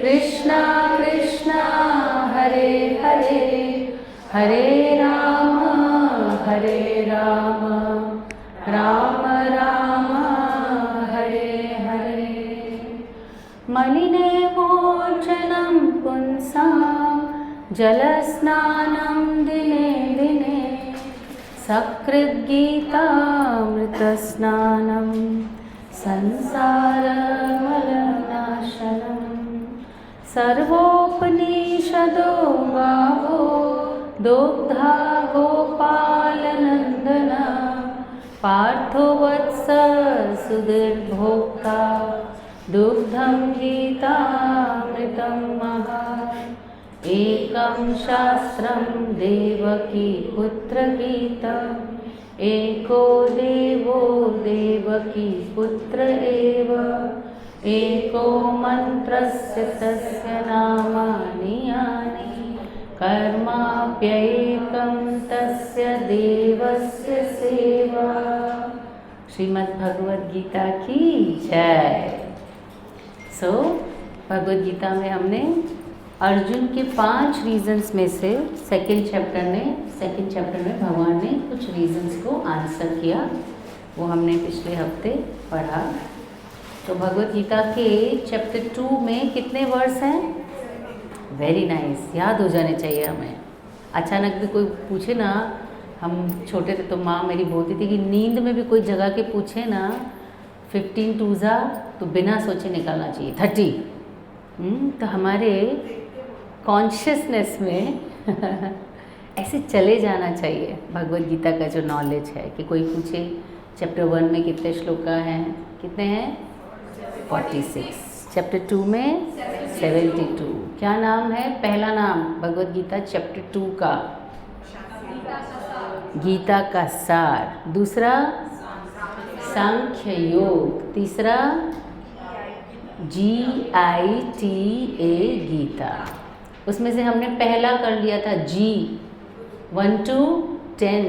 कृष्णा कृष्णा हरे हरे, हरे राम राम राम हरे हरे। मलिने भोजनं पुंसां जलस्नानं दिने दिने, सकृद्गीतामृतस्नानं संसारमलनाशनम्। सर्वोपनिषदो गावो दुग्धा गोपालनन्दन, पार्थो वत्स सुधीर्भोक्ता दुग्धं गीतामृतं महान्। एकं शास्त्रं देवकी पुत्रगीतम्, एको देवो देवकी पुत्र एव, एको मन्त्रस्य तस्य नामानि यानि, कर्माप्येकं तस्य देवस्य सेवा। श्रीमद् भगवद गीता की जय। भगवद गीता में हमने अर्जुन के 5 रीजंस में से सेकंड चैप्टर में भगवान ने कुछ रीजंस को आंसर किया, वो हमने पिछले हफ्ते पढ़ा। तो भगवद गीता के चैप्टर 2 में कितने वर्स हैं? वेरी नाइस, याद हो जाने चाहिए हमें। अचानक भी कोई पूछे ना, हम छोटे थे तो माँ मेरी बोलती थी कि नींद में भी कोई जगह के पूछे ना 15 टूज़ा तो बिना सोचे निकालना चाहिए 30। तो हमारे कॉन्शियसनेस में ऐसे चले जाना चाहिए भगवद गीता का जो नॉलेज है कि कोई पूछे चैप्टर 1 में कितने श्लोका हैं, कितने हैं? 46। चैप्टर 2 में 72। क्या नाम है? पहला नाम भगवद गीता चैप्टर 2 का गीता का सार, दूसरा सांख्य योग, तीसरा GITA गीता। उसमें से हमने पहला कर लिया था G 1 to 10।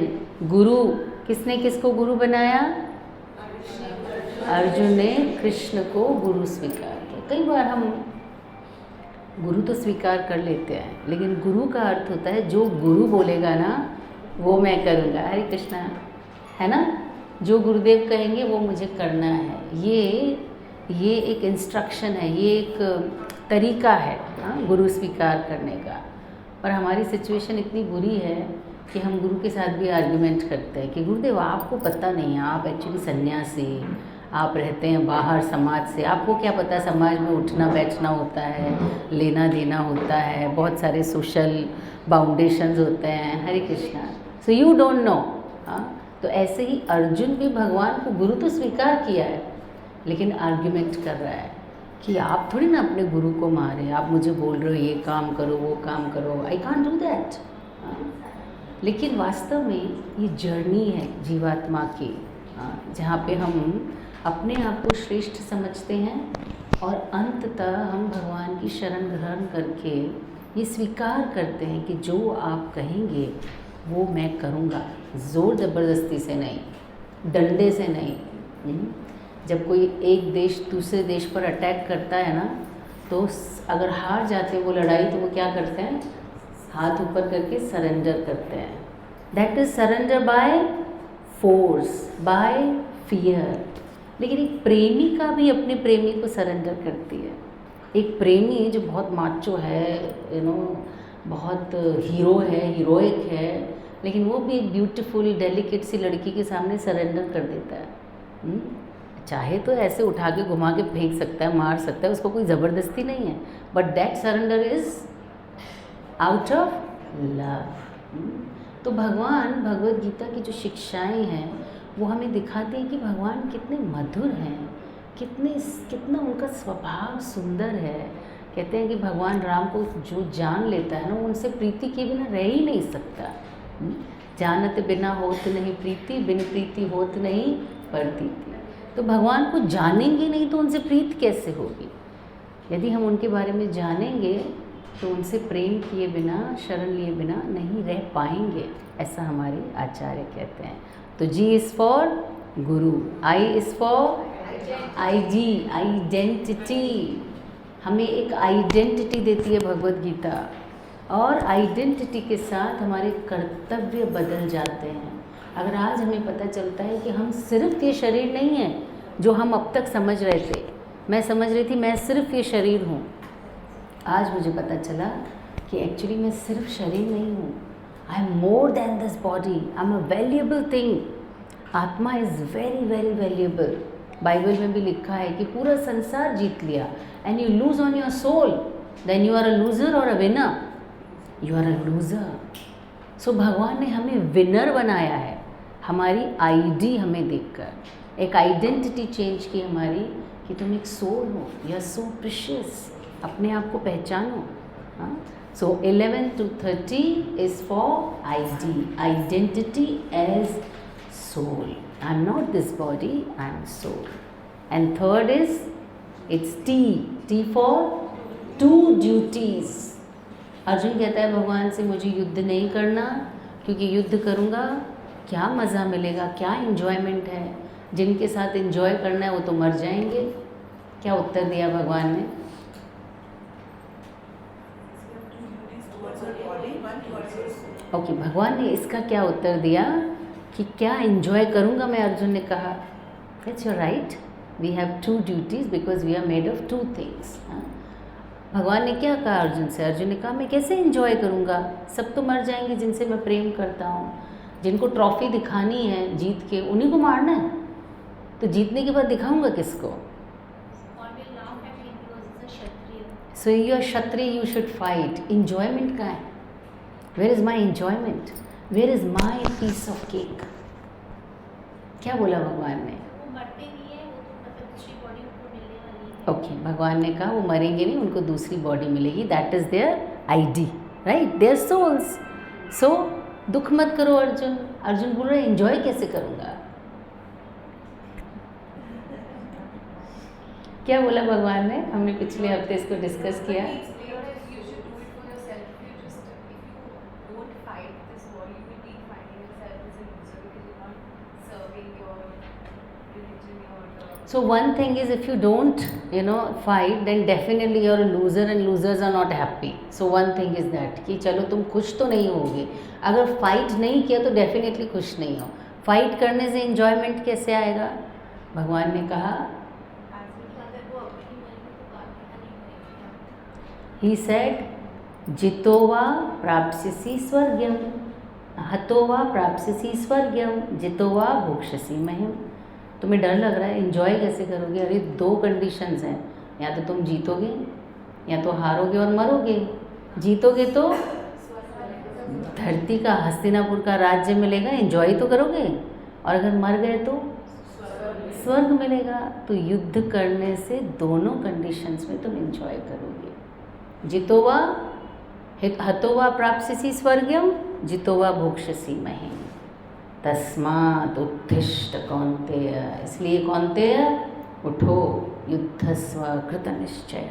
गुरु, किसने किसको गुरु बनाया? अर्जुन ने कृष्ण को गुरु स्वीकार किया। कई बार हम गुरु तो स्वीकार कर लेते हैं, लेकिन गुरु का अर्थ होता है जो गुरु बोलेगा ना वो मैं करूँगा। हरे कृष्णा, है ना? जो गुरुदेव कहेंगे वो मुझे करना है। ये एक इंस्ट्रक्शन है, ये एक तरीका है गुरु स्वीकार करने का। पर हमारी सिचुएशन इतनी बुरी है कि हम गुरु के साथ भी आर्ग्यूमेंट करते हैं कि गुरुदेव आपको पता नहीं है, आप एक्चुअली सन्यासी, आप रहते हैं बाहर समाज से, आपको क्या पता समाज में उठना बैठना होता है, लेना देना होता है, बहुत सारे सोशल बाउंडेशंस होते हैं। Hare Krishna, so you don't know. तो ऐसे ही अर्जुन भी भगवान को गुरु तो स्वीकार किया है, लेकिन आर्ग्यूमेंट कर रहा है कि आप थोड़ी ना अपने गुरु को मारे, आप मुझे बोल रहे हो ये काम करो वो काम करो, आई कांट डू दैट। लेकिन वास्तव में ये जर्नी है जीवात्मा की, जहाँ पे हम अपने आप को श्रेष्ठ समझते हैं और अंततः हम भगवान की शरण ग्रहण करके ये स्वीकार करते हैं कि जो आप कहेंगे वो मैं करूँगा, ज़ोर ज़बरदस्ती से नहीं, डंडे से नहीं। जब कोई एक देश दूसरे देश पर अटैक करता है ना, तो अगर हार जाते हैं वो लड़ाई, तो वो क्या करते हैं? हाथ ऊपर करके सरेंडर करते हैं। That is surrender by force, bye fear. लेकिन एक प्रेमिका भी अपने प्रेमी को सरेंडर करती है। एक प्रेमी जो बहुत माचो है, बहुत हीरो है, हीरोइक है, लेकिन वो भी एक ब्यूटीफुल डेलिकेट सी लड़की के सामने सरेंडर कर देता है। चाहे तो ऐसे उठा के घुमा के फेंक सकता है, मार सकता है, उसको कोई ज़बरदस्ती नहीं है, but that surrender is out of love. तो भगवान भगवद गीता की जो शिक्षाएं हैं वो हमें दिखाते हैं कि भगवान कितने मधुर हैं, कितना उनका स्वभाव सुंदर है। कहते हैं कि भगवान राम को जो जान लेता है ना, उनसे प्रीति के बिना रह ही नहीं सकता। जानत बिना होत नहीं प्रीति, बिन प्रीति होत नहीं प्रतीति। तो भगवान को जानेंगे नहीं तो उनसे प्रीत कैसे होगी? यदि हम उनके बारे में जानेंगे तो उनसे प्रेम किए बिना, शरण लिए बिना नहीं रह पाएंगे, ऐसा हमारे आचार्य कहते हैं। तो G is for Guru, I is for IG, identity. हमें एक आइडेंटिटी देती है भगवत गीता, और आइडेंटिटी के साथ हमारे कर्तव्य बदल जाते हैं। अगर आज हमें पता चलता है कि हम सिर्फ ये शरीर नहीं है जो हम अब तक समझ रहे थे, मैं समझ रही थी मैं सिर्फ ये शरीर हूँ, आज मुझे पता चला कि एक्चुअली मैं सिर्फ शरीर नहीं हूँ, I am more than this body, I am a valuable thing. Atma is very very valuable. Bible में भी लिखा है कि पूरा संसार जीत लिया and you lose on your soul, then you are a loser और a winner, you are a loser. So भगवान ने हमें विनर बनाया है, हमारी आईडी हमें देखकर, एक आइडेंटिटी चेंज की हमारी, कि तुम एक सोल हो, यू आर सो प्रीशियस, अपने आप को पहचानो। हाँ, so 11 to 30 is for ID, identity as soul. I am not this body, I am soul. And third is, it's T for two duties. Arjun कहता है भगवान से मुझे युद्ध नहीं करना, क्योंकि युद्ध करूँगा क्या मज़ा मिलेगा, क्या इन्जॉयमेंट है, जिनके साथ इन्जॉय करना है वो तो मर जाएंगे। क्या उत्तर दिया भगवान ने? ओके, भगवान ने इसका क्या उत्तर दिया कि क्या इन्जॉय करूँगा मैं? अर्जुन ने कहा that's your right, we have two duties because we are made of two things. भगवान ने क्या कहा अर्जुन से? अर्जुन ने कहा मैं कैसे इन्जॉय करूँगा, सब तो मर जाएंगे जिनसे मैं प्रेम करता हूँ, जिनको ट्रॉफी दिखानी है जीत के, उन्हीं को मारना है, तो जीतने के बाद दिखाऊँगा किसको? So you are kshatriya, you should fight. Enjoyment कहाँ है? Where is my enjoyment, where is my piece of cake? क्या बोला भगवान ने? ओके, भगवान ने कहा वो मरेंगे नहीं, उनको दूसरी बॉडी मिलेगी, that is their ID, right, their souls. So दुख मत करो अर्जुन। अर्जुन बोल रहे एंजॉय कैसे करूँगा? क्या बोला भगवान ने? हमने पिछले हफ्ते इसको डिस्कस किया। So one thing is, if you don't, fight, then definitely you're a loser and losers are not happy. So one thing is that कि चलो तुम खुश तो नहीं होगे, अगर फाइट नहीं किया तो डेफिनेटली खुश नहीं हो। फाइट करने से एंजॉयमेंट कैसे आएगा? भगवान ने कहा, He said, जितोवा प्राप्स्यसि स्वर्गम, हतोवा प्राप्स्यसि स्वर्गम, जितोवा भोक्ष्यसि महीम। तुम्हें डर लग रहा है, एंजॉय कैसे करोगे? अरे दो कंडीशंस हैं, या तो तुम जीतोगे या तो हारोगे और मरोगे। जीतोगे तो धरती का, हस्तिनापुर का राज्य मिलेगा, एंजॉय तो करोगे, और अगर मर गए तो स्वर्ग मिलेगा। तो युद्ध करने से दोनों कंडीशंस में तुम एंजॉय करोगे। जितोवा हतोवा प्राप्स्यसि स्वर्गम, जितोवा भोक्ष्यसि महीम। तस्मात् उत्तिष्ठ कौन्तेय, इसलिए कौन्तेय उठो, युद्धस्व कृत निश्चय,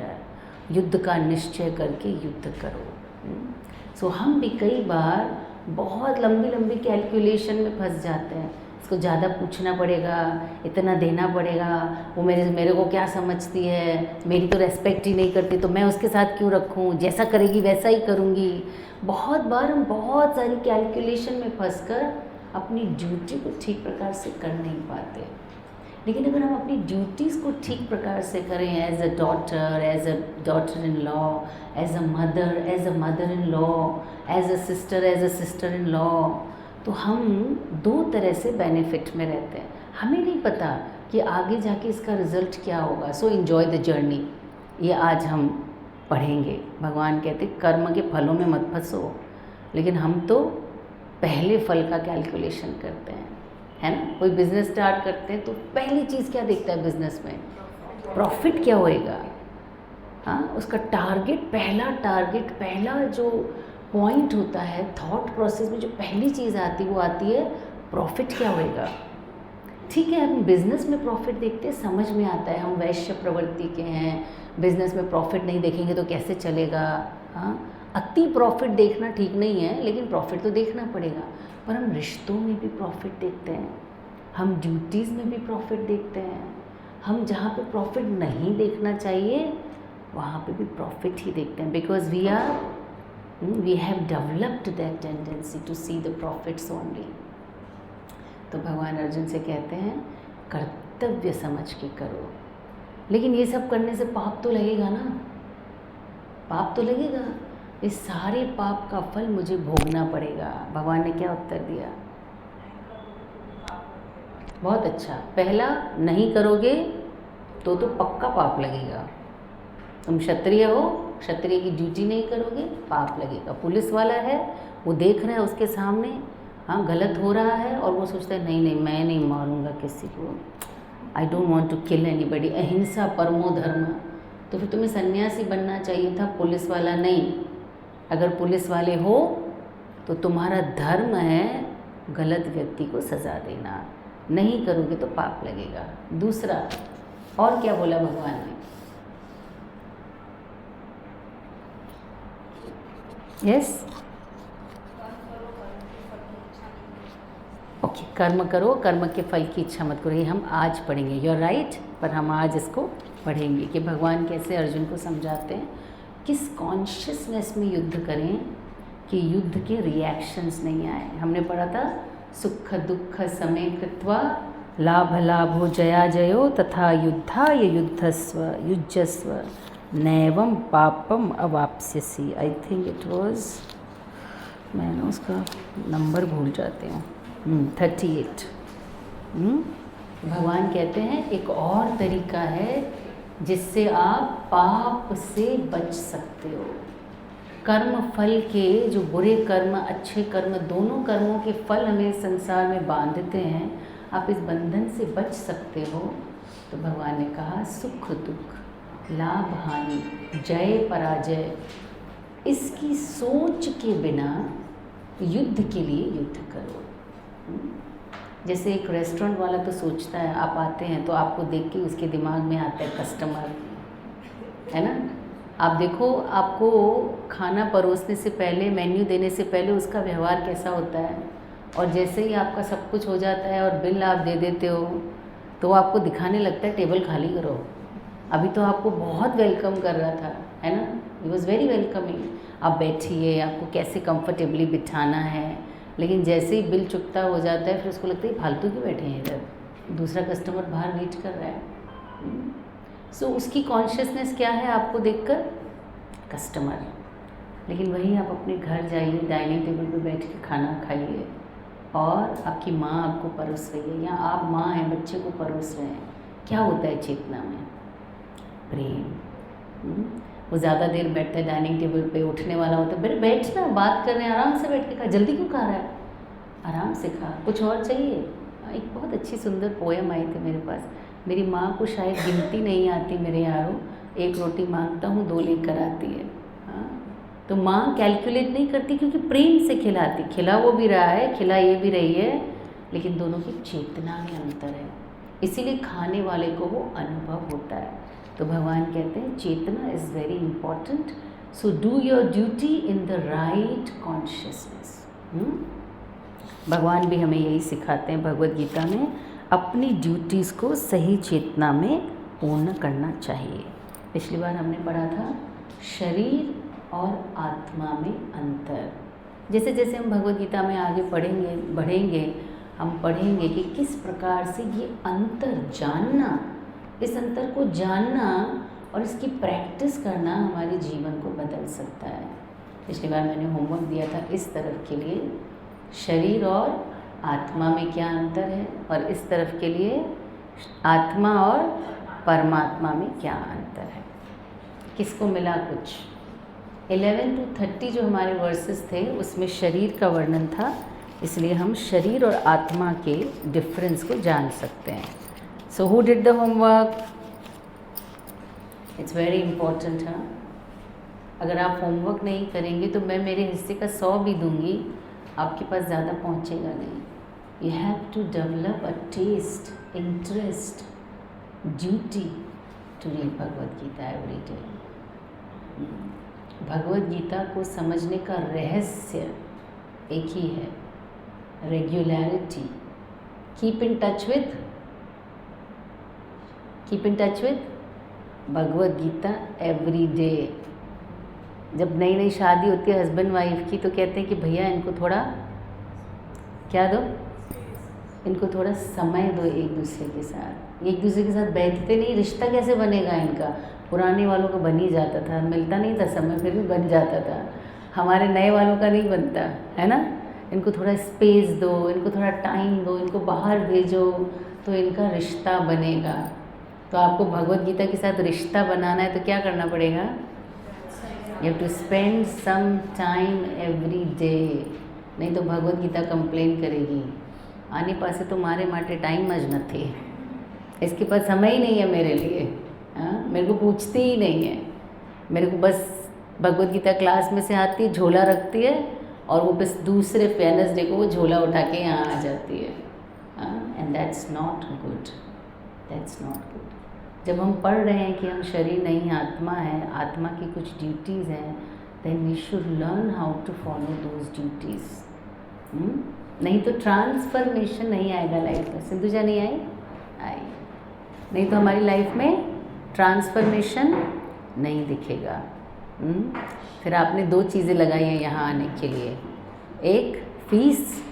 युद्ध का निश्चय करके युद्ध करो। सो हम भी कई बार बहुत लंबी लंबी कैलकुलेशन में फंस जाते हैं, इसको ज़्यादा पूछना पड़ेगा, इतना देना पड़ेगा, वो मेरे को क्या समझती है, मेरी तो रेस्पेक्ट ही नहीं करती, तो मैं उसके साथ क्यों रखूं, जैसा करेगी वैसा ही करूंगी। बहुत बार हम बहुत सारी कैलकुलेशन में फंसकर अपनी ड्यूटी को ठीक प्रकार से कर नहीं पाते। लेकिन अगर हम अपनी ड्यूटीज़ को ठीक प्रकार से करें, as a daughter in law, as a mother in law, as a sister in law, तो हम दो तरह से बेनिफिट में रहते हैं। हमें नहीं पता कि आगे जाके इसका रिज़ल्ट क्या होगा। सो एंजॉय द जर्नी, ये आज हम पढ़ेंगे। भगवान कहते कर्म के फलों में मत फंसो, लेकिन हम तो पहले फल का कैलकुलेशन करते हैं, है ना। कोई बिज़नेस स्टार्ट करते हैं तो पहली चीज़ क्या देखता है बिज़नेस में? प्रॉफिट क्या होएगा। हाँ, उसका पहला जो पॉइंट होता है थॉट प्रोसेस में, जो पहली चीज़ आती है वो आती है प्रॉफिट क्या होएगा। ठीक है, हम बिज़नेस में प्रॉफिट देखते हैं, समझ में आता है, हम वैश्य प्रवृत्ति के हैं, बिज़नेस में प्रॉफिट नहीं देखेंगे तो कैसे चलेगा। हाँ, अति प्रॉफिट देखना ठीक नहीं है, लेकिन प्रॉफिट तो देखना पड़ेगा। पर हम रिश्तों में भी प्रॉफिट देखते हैं, हम ड्यूटीज़ में भी प्रॉफिट देखते हैं। हम जहाँ पे प्रॉफिट नहीं देखना चाहिए वहाँ पे भी प्रॉफिट ही देखते हैं, because we have developed that tendency to see the profits only. तो भगवान अर्जुन से कहते हैं कर्तव्य समझ के करो, लेकिन ये सब करने से पाप तो लगेगा ना, पाप तो लगेगा, इस सारे पाप का फल मुझे भोगना पड़ेगा। भगवान ने क्या उत्तर दिया? बहुत अच्छा, पहला नहीं करोगे तो पक्का पाप लगेगा। तुम क्षत्रिय हो, क्षत्रिय की ड्यूटी नहीं करोगे, पाप लगेगा। पुलिस वाला है, वो देख रहा है उसके सामने हाँ गलत हो रहा है, और वो सोचता है नहीं नहीं मैं नहीं मारूंगा किसी को, I don't want to kill anybody, अहिंसा परमो धर्म। तो फिर तुम्हें सन्यासी बनना चाहिए था, पुलिस वाला नहीं। अगर पुलिस वाले हो तो तुम्हारा धर्म है गलत व्यक्ति को सज़ा देना, नहीं करोगे तो पाप लगेगा। दूसरा और क्या बोला भगवान ने? यस ओके, कर्म करो, कर्म के फल की इच्छा मत करो। ये हम आज पढ़ेंगे, यू आर राइट, पर हम आज इसको पढ़ेंगे कि भगवान कैसे अर्जुन को समझाते हैं किस कॉन्शियसनेस में युद्ध करें कि युद्ध के रिएक्शंस नहीं आए। हमने पढ़ा था सुख दुख समय कृत्वा लाभ लाभो जया जयो तथा युद्धाय युद्धस्व युज्यस्व नैवं पापम अवाप्स्यसि। आई थिंक इट वाज, मैं ना उसका नंबर भूल जाती हूँ, 38। भगवान कहते हैं एक और तरीका है जिससे आप पाप से बच सकते हो। कर्म फल के, जो बुरे कर्म अच्छे कर्म, दोनों कर्मों के फल हमें संसार में बांधते हैं, आप इस बंधन से बच सकते हो। तो भगवान ने कहा सुख दुख लाभ हानि जय पराजय, इसकी सोच के बिना युद्ध के लिए युद्ध करो। जैसे एक रेस्टोरेंट वाला तो सोचता है, आप आते हैं तो आपको देख के उसके दिमाग में आता है कस्टमर, है ना। आप देखो, आपको खाना परोसने से पहले, मेन्यू देने से पहले उसका व्यवहार कैसा होता है, और जैसे ही आपका सब कुछ हो जाता है और बिल आप दे देते हो तो आपको दिखाने लगता है टेबल खाली करो। अभी तो आपको बहुत वेलकम कर रहा था, है ना, ही वॉज वेरी वेलकमिंग, आप बैठिए, आपको कैसे कंफर्टेबली बिठाना है। लेकिन जैसे ही बिल चुकता हो जाता है फिर उसको लगता है फालतू क्यों बैठे हैं इधर, दूसरा कस्टमर बाहर वेट कर रहा है। सो उसकी कॉन्शियसनेस क्या है आपको देखकर? कस्टमर। लेकिन वहीं आप अपने घर जाइए, डाइनिंग टेबल पे बैठ के खाना खाइए और आपकी माँ आपको परोस रही है, या आप माँ हैं बच्चे को परोस रहे हैं, क्या होता है चेतना में? प्रेम। वो ज़्यादा देर बैठता है डाइनिंग टेबल पे, उठने वाला होता है, बेटे बैठना, बात कर रहे हैं, आराम से बैठ के खा, जल्दी क्यों खा रहा है, आराम से खा, कुछ और चाहिए। एक बहुत अच्छी सुंदर पोएम आई थी मेरे पास, मेरी माँ को शायद गिनती नहीं आती मेरे यारों, एक रोटी मांगता हूँ 2 लेकर आती है। हाँ, तो माँ कैलकुलेट नहीं करती क्योंकि प्रेम से खिलाती, खिला वो भी रहा है, खिला ये भी रही है, लेकिन दोनों की चेतना में अंतर है, इसीलिए खाने वाले को वो अनुभव होता है। तो भगवान कहते हैं चेतना is very important, so do your duty in the right consciousness. भगवान भी हमें यही सिखाते हैं भगवद गीता में, अपनी ड्यूटीज़ को सही चेतना में पूर्ण करना चाहिए। पिछली बार हमने पढ़ा था शरीर और आत्मा में अंतर। जैसे जैसे हम भगवद गीता में आगे बढ़ेंगे हम पढ़ेंगे कि किस प्रकार से ये अंतर जानना, इस अंतर को जानना और इसकी प्रैक्टिस करना हमारे जीवन को बदल सकता है। पिछली बार मैंने होमवर्क दिया था इस तरफ के लिए, शरीर और आत्मा में क्या अंतर है, और इस तरफ के लिए आत्मा और परमात्मा में क्या अंतर है। किसको मिला कुछ? 11 to 30 जो हमारे वर्सेस थे उसमें शरीर का वर्णन था, इसलिए हम शरीर और आत्मा के डिफरेंस को जान सकते हैं। So who did the homework? It's very important. हाँ, अगर आप होमवर्क नहीं करेंगे तो मैं मेरे हिस्से का 100 भी दूंगी, आपके पास ज़्यादा पहुंचेगा नहीं। You have to develop a taste, interest, duty to read Bhagavad Gita every day. Bhagavad Gita को समझने का रहस्य एक ही है, regularity. Keep in touch with Bhagavad Gita every day. जब नई नई शादी होती है हस्बैंड वाइफ की तो कहते हैं कि भैया इनको थोड़ा क्या दो, इनको थोड़ा समय दो एक दूसरे के साथ। एक दूसरे के साथ बैठते नहीं, रिश्ता कैसे बनेगा इनका। पुराने वालों को बन ही जाता था, मिलता नहीं था समय फिर भी बन जाता था। हमारे नए वालों का नहीं बनता है ना। इनको थोड़ा स्पेस दो, इनको थोड़ा टाइम दो, इनको बाहर भेजो तो इनका रिश्ता बनेगा। तो आपको भगवत गीता के साथ रिश्ता बनाना है तो क्या करना पड़ेगा? You have to spend some time every day. नहीं तो भगवत गीता कंप्लेन करेगी, आने पासे तो मारे माटे टाइम જ નથી, इसके पास समय ही नहीं है मेरे लिए। हाँ, मेरे को पूछती ही नहीं है, मेरे को बस भगवत गीता क्लास में से आती है, झोला रखती है और वो बस दूसरे वेडनेसडे को वो झोला उठा के यहाँ आ जाती है। And that's not good, that's not good. जब हम पढ़ रहे हैं कि हम शरीर नहीं आत्मा है, आत्मा की कुछ ड्यूटीज़ हैं, then we should learn how to follow those duties. नहीं तो ट्रांसफॉर्मेशन नहीं आएगा लाइफ में। सिंधुजा नहीं आई, नहीं तो हमारी लाइफ में ट्रांसफॉर्मेशन नहीं दिखेगा। फिर आपने दो चीज़ें लगाई हैं यहाँ आने के लिए, एक फीस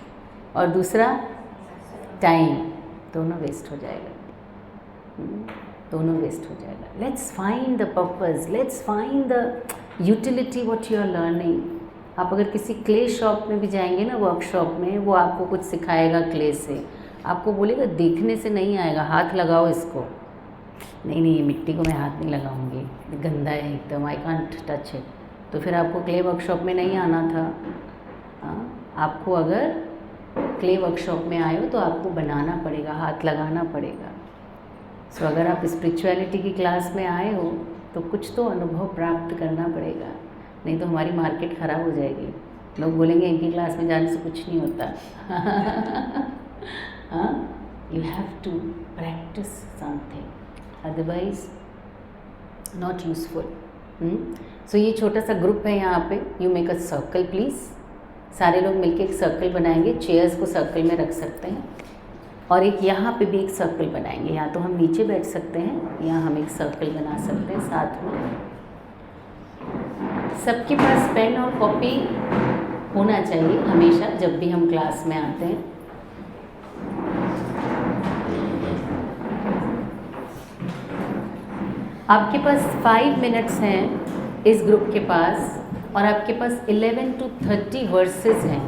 और दूसरा टाइम, दोनों वेस्ट हो जाएगा, दोनों वेस्ट हो जाएगा। Let's find the purpose, let's find the utility what you are learning. आप अगर किसी क्ले शॉप में भी जाएंगे ना, वर्कशॉप में, वो आपको कुछ सिखाएगा क्ले से, आपको बोलेगा देखने से नहीं आएगा, हाथ लगाओ इसको। नहीं नहीं, ये मिट्टी को मैं हाथ नहीं लगाऊंगी, गंदा है एकदम, आई कांट टच इट। तो फिर आपको क्ले वर्कशॉप में नहीं आना था। आपको अगर क्ले वर्कशॉप में आए हो तो आपको बनाना पड़ेगा, हाथ लगाना पड़ेगा। सो अगर आप स्पिरिचुअलिटी की क्लास में आए हो तो कुछ तो अनुभव प्राप्त करना पड़ेगा, नहीं तो हमारी मार्केट ख़राब हो जाएगी। लोग बोलेंगे इनकी क्लास में जाने से कुछ नहीं होता। हाँ, you have to practice something, otherwise not useful. So ये छोटा सा ग्रुप है यहाँ पे। You make a circle please. सारे लोग मिलके एक सर्कल बनाएंगे, चेयर्स को सर्कल में रख सकते हैं और एक यहाँ पे भी एक सर्कल बनाएंगे। या तो हम नीचे बैठ सकते हैं या हम एक सर्कल बना सकते हैं साथ में। सबके पास पेन और कॉपी होना चाहिए हमेशा जब भी हम क्लास में आते हैं। आपके पास 5 मिनट्स हैं इस ग्रुप के पास और आपके पास 11 to 30 वर्सेस हैं,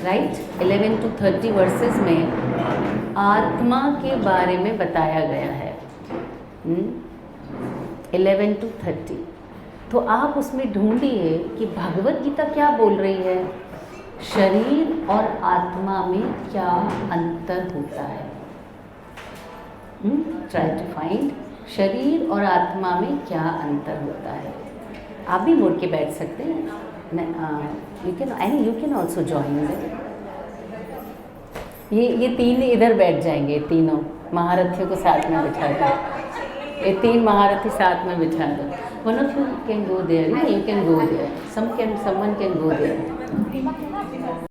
राइट। 11 to 30 वर्सेस में आत्मा के बारे में बताया गया है। 11 to 30। तो आप उसमें ढूंढिए कि भगवत गीता क्या बोल रही है, शरीर और आत्मा में क्या अंतर होता है। ट्राई टू फाइंड शरीर और आत्मा में क्या अंतर होता है। आप भी मुड़ के बैठ सकते हैं, यू कैन ऑल्सो ज्वाइन। ये तीन इधर बैठ जाएंगे, तीनों महारथियों को साथ में बिठा दो। ये 3 महारथी साथ में बिठा दो। One of you can go there, you can go there, someone can go there.